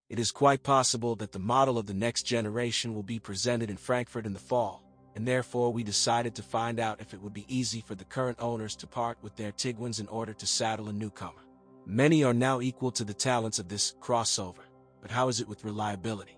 It is quite possible that the model of the next generation will be presented in Frankfurt in the fall, and therefore we decided to find out if it would be easy for the current owners to part with their Tiguans in order to saddle a newcomer. Many are now equal to the talents of this crossover, but how is it with reliability?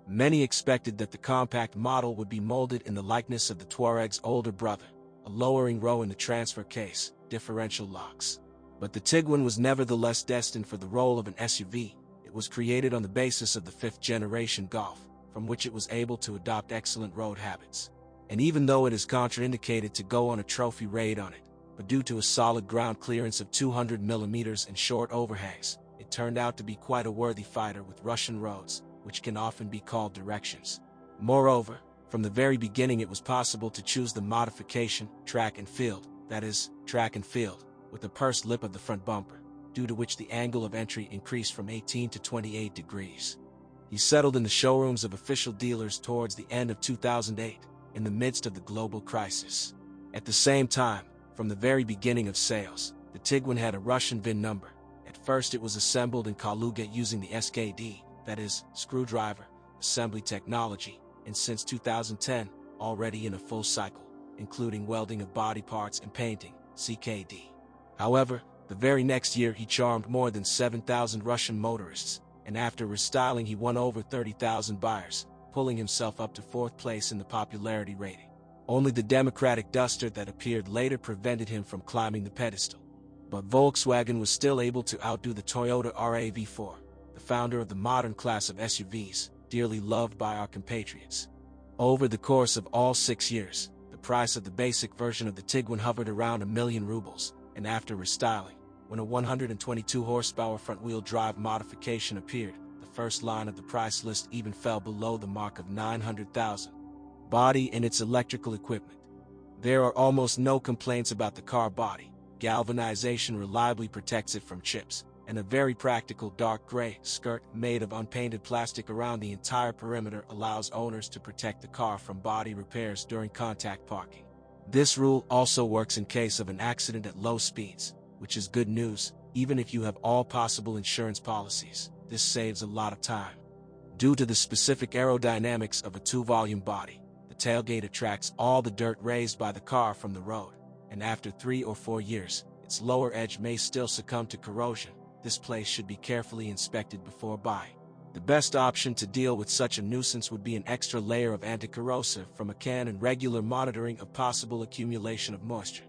Many expected that the compact model would be molded in the likeness of the Touareg's older brother, a lowering row in the transfer case, differential locks. But the Tiguan was nevertheless destined for the role of an SUV. It was created on the basis of the fifth-generation Golf, from which it was able to adopt excellent road habits. And even though it is contraindicated to go on a trophy raid on it, but due to a solid ground clearance of 200 mm and short overhangs, it turned out to be quite a worthy fighter with Russian roads, which can often be called directions. Moreover, from the very beginning it was possible to choose the modification, track and field, that is, track and field, with the pursed lip of the front bumper, due to which the angle of entry increased from 18 to 28 degrees. He settled in the showrooms of official dealers towards the end of 2008, in the midst of the global crisis. At the same time, from the very beginning of sales, the Tiguan had a Russian VIN number. At first it was assembled in Kaluga using the SKD, that is, screwdriver, assembly technology, and since 2010, already in a full cycle, including welding of body parts and painting, CKD. However, the very next year he charmed more than 7,000 Russian motorists, and after restyling he won over 30,000 buyers, pulling himself up to 4th place in the popularity rating. Only the Democratic Duster that appeared later prevented him from climbing the pedestal. But Volkswagen was still able to outdo the Toyota RAV4, the founder of the modern class of SUVs, dearly loved by our compatriots. Over the course of all 6 years, the price of the basic version of the Tiguan hovered around 1,000,000 rubles, and after restyling, when a 122 horsepower front-wheel drive modification appeared, the first line of the price list even fell below the mark of 900,000. Body and its electrical equipment. There are almost no complaints about the car body. Galvanization reliably protects it from chips, and a very practical dark gray skirt made of unpainted plastic around the entire perimeter allows owners to protect the car from body repairs during contact parking. This rule also works in case of an accident at low speeds, which is good news, even if you have all possible insurance policies. This saves a lot of time. Due to the specific aerodynamics of a 2-volume body, the tailgate attracts all the dirt raised by the car from the road, and after 3 or 4 years, its lower edge may still succumb to corrosion. This place should be carefully inspected before buying. The best option to deal with such a nuisance would be an extra layer of anti-corrosive from a can and regular monitoring of possible accumulation of moisture.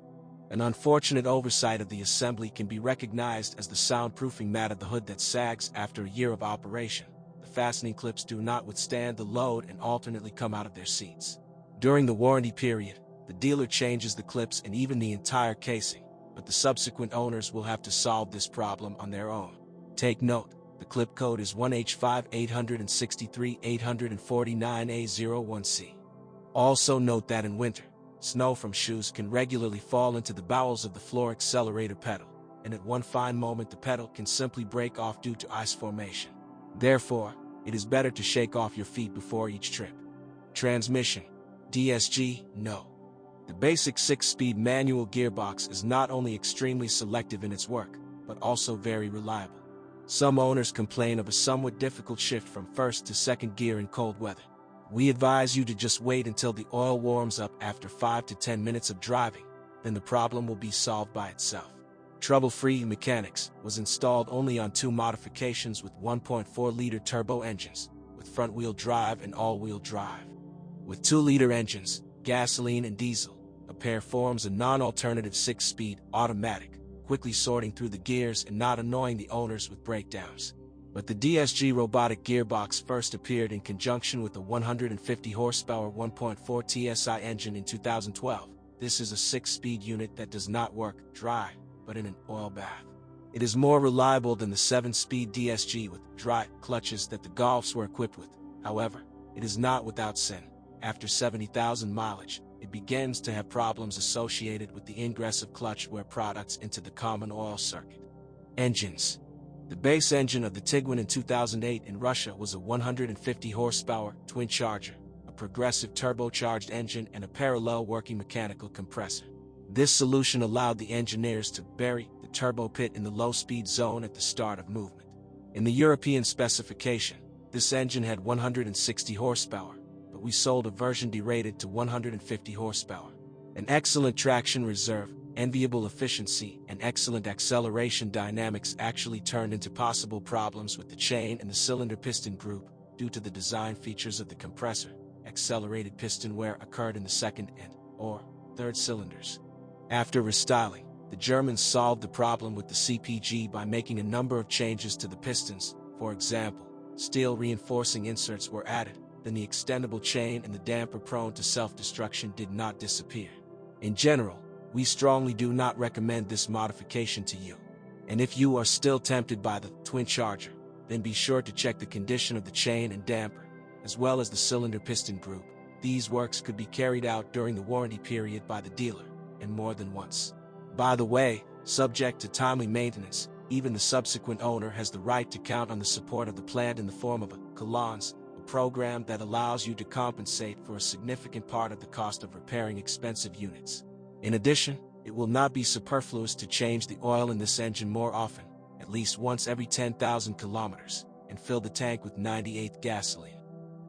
An unfortunate oversight of the assembly can be recognized as the soundproofing mat of the hood that sags after a year of operation. The fastening clips do not withstand the load and alternately come out of their seats. During the warranty period, the dealer changes the clips and even the entire casing, but the subsequent owners will have to solve this problem on their own. Take note, the clip code is 1H5863-849A01C. Also note that in winter, snow from shoes can regularly fall into the bowels of the floor accelerator pedal, and at one fine moment the pedal can simply break off due to ice formation. Therefore, it is better to shake off your feet before each trip. Transmission. DSG, no. The basic 6-speed manual gearbox is not only extremely selective in its work, but also very reliable. Some owners complain of a somewhat difficult shift from first to second gear in cold weather. We advise you to just wait until the oil warms up after 5 to 10 minutes of driving, then the problem will be solved by itself. Trouble-free mechanics was installed only on 2 modifications with 1.4-liter turbo engines, with front-wheel drive and all-wheel drive. With 2-liter engines, gasoline and diesel, a pair forms a non-alternative 6-speed automatic, quickly sorting through the gears and not annoying the owners with breakdowns. But the DSG robotic gearbox first appeared in conjunction with a 150 horsepower 1.4 TSI engine in 2012. This is a 6-speed unit that does not work dry, but in an oil bath. It is more reliable than the 7-speed DSG with dry clutches that the Golfs were equipped with. However, it is not without sin. After 70,000 mileage, it begins to have problems associated with the ingress of clutch wear products into the common oil circuit. Engines. The base engine of the Tiguan in 2008 in Russia was a 150 horsepower twin-charger, a progressive turbocharged engine and a parallel working mechanical compressor. This solution allowed the engineers to bury the turbo pit in the low-speed zone at the start of movement. In the European specification, this engine had 160 horsepower, but we sold a version derated to 150 horsepower. An excellent traction reserve, enviable efficiency, and excellent acceleration dynamics actually turned into possible problems with the chain and the cylinder piston group due to the design features of the compressor. Accelerated piston wear occurred in the second and/or third cylinders. After restyling, the Germans solved the problem with the CPG by making a number of changes to the pistons. For example, steel reinforcing inserts were added, then the extendable chain and the damper prone to self-destruction did not disappear. In general, we strongly do not recommend this modification to you. And if you are still tempted by the twin charger, then be sure to check the condition of the chain and damper, as well as the cylinder piston group. These works could be carried out during the warranty period by the dealer, and more than once. By the way, subject to timely maintenance, even the subsequent owner has the right to count on the support of the plant in the form of a Collons, a program that allows you to compensate for a significant part of the cost of repairing expensive units. In addition, it will not be superfluous to change the oil in this engine more often, at least once every 10,000 kilometers, and fill the tank with 98 gasoline.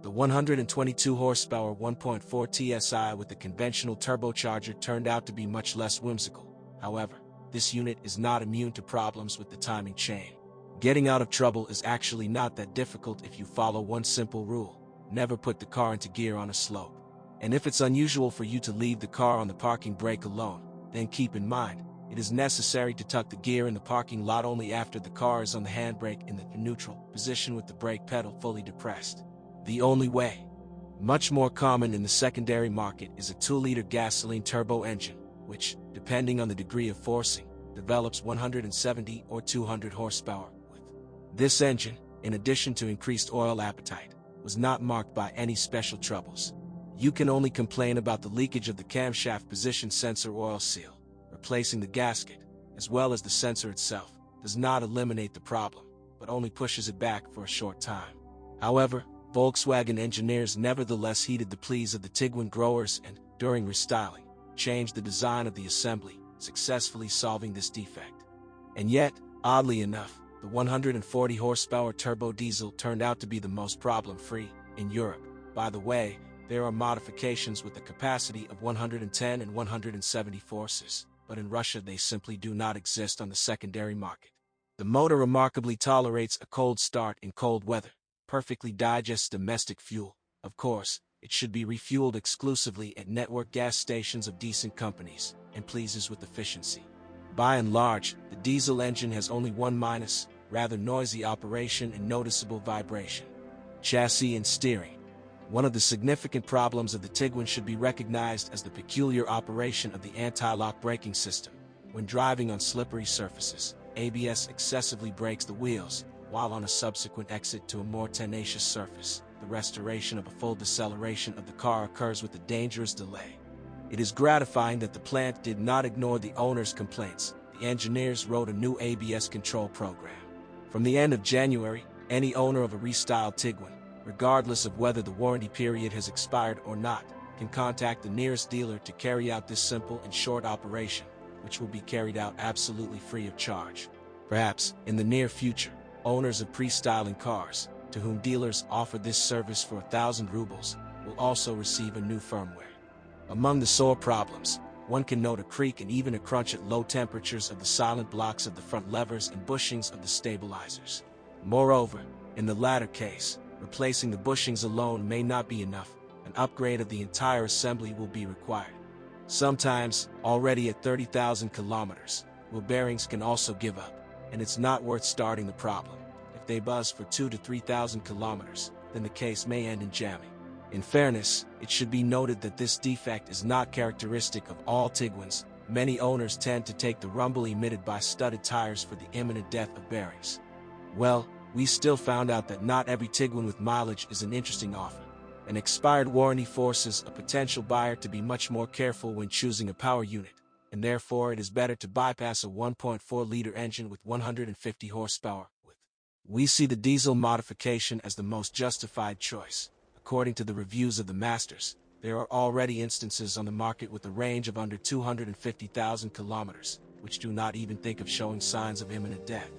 The 122 horsepower 1.4 TSI with the conventional turbocharger turned out to be much less whimsical. However, this unit is not immune to problems with the timing chain. Getting out of trouble is actually not that difficult if you follow one simple rule: never put the car into gear on a slope. And if it's unusual for you to leave the car on the parking brake alone, then keep in mind, it is necessary to tuck the gear in the parking lot only after the car is on the handbrake in the neutral position with the brake pedal fully depressed. The only way. Much more common in the secondary market is a 2-liter gasoline turbo engine, which, depending on the degree of forcing, develops 170 or 200 horsepower. This engine, in addition to increased oil appetite, was not marked by any special troubles. You can only complain about the leakage of the camshaft position sensor oil seal. Replacing the gasket, as well as the sensor itself, does not eliminate the problem, but only pushes it back for a short time. However, Volkswagen engineers nevertheless heeded the pleas of the Tiguan growers and, during restyling, changed the design of the assembly, successfully solving this defect. And yet, oddly enough, the 140 horsepower turbo diesel turned out to be the most problem-free in Europe. By the way, there are modifications with a capacity of 110 and 170 horses, but in Russia they simply do not exist on the secondary market. The motor remarkably tolerates a cold start in cold weather, perfectly digests domestic fuel. Of course, it should be refueled exclusively at network gas stations of decent companies, and pleases with efficiency. By and large, the diesel engine has only one minus, rather noisy operation and noticeable vibration. Chassis and steering. One of the significant problems of the Tiguan should be recognized as the peculiar operation of the anti-lock braking system. When driving on slippery surfaces, ABS excessively brakes the wheels, while on a subsequent exit to a more tenacious surface, the restoration of a full deceleration of the car occurs with a dangerous delay. It is gratifying that the plant did not ignore the owner's complaints. The engineers wrote a new ABS control program. From the end of January, any owner of a restyled Tiguan, regardless of whether the warranty period has expired or not, can contact the nearest dealer to carry out this simple and short operation, which will be carried out absolutely free of charge. Perhaps, in the near future, owners of pre-styling cars, to whom dealers offer this service for 1,000 rubles, will also receive a new firmware. Among the sore problems, one can note a creak and even a crunch at low temperatures of the silent blocks of the front levers and bushings of the stabilizers. Moreover, in the latter case, replacing the bushings alone may not be enough. An upgrade of the entire assembly will be required. Sometimes, already at 30,000 kilometers, wheel bearings can also give up, and it's not worth starting the problem. If they buzz for 2,000 to 3,000 kilometers, then the case may end in jamming. In fairness, it should be noted that this defect is not characteristic of all Tiguans. Many owners tend to take the rumble emitted by studded tires for the imminent death of bearings. Well, we still found out that not every Tiguan with mileage is an interesting offer. An expired warranty forces a potential buyer to be much more careful when choosing a power unit, and therefore it is better to bypass a 1.4-liter engine with 150 horsepower. We see the diesel modification as the most justified choice. According to the reviews of the masters, there are already instances on the market with a range of under 250,000 kilometers, which do not even think of showing signs of imminent death.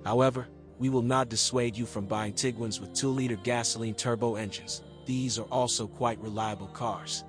However, we will not dissuade you from buying Tiguans with 2-liter gasoline turbo engines. These are also quite reliable cars.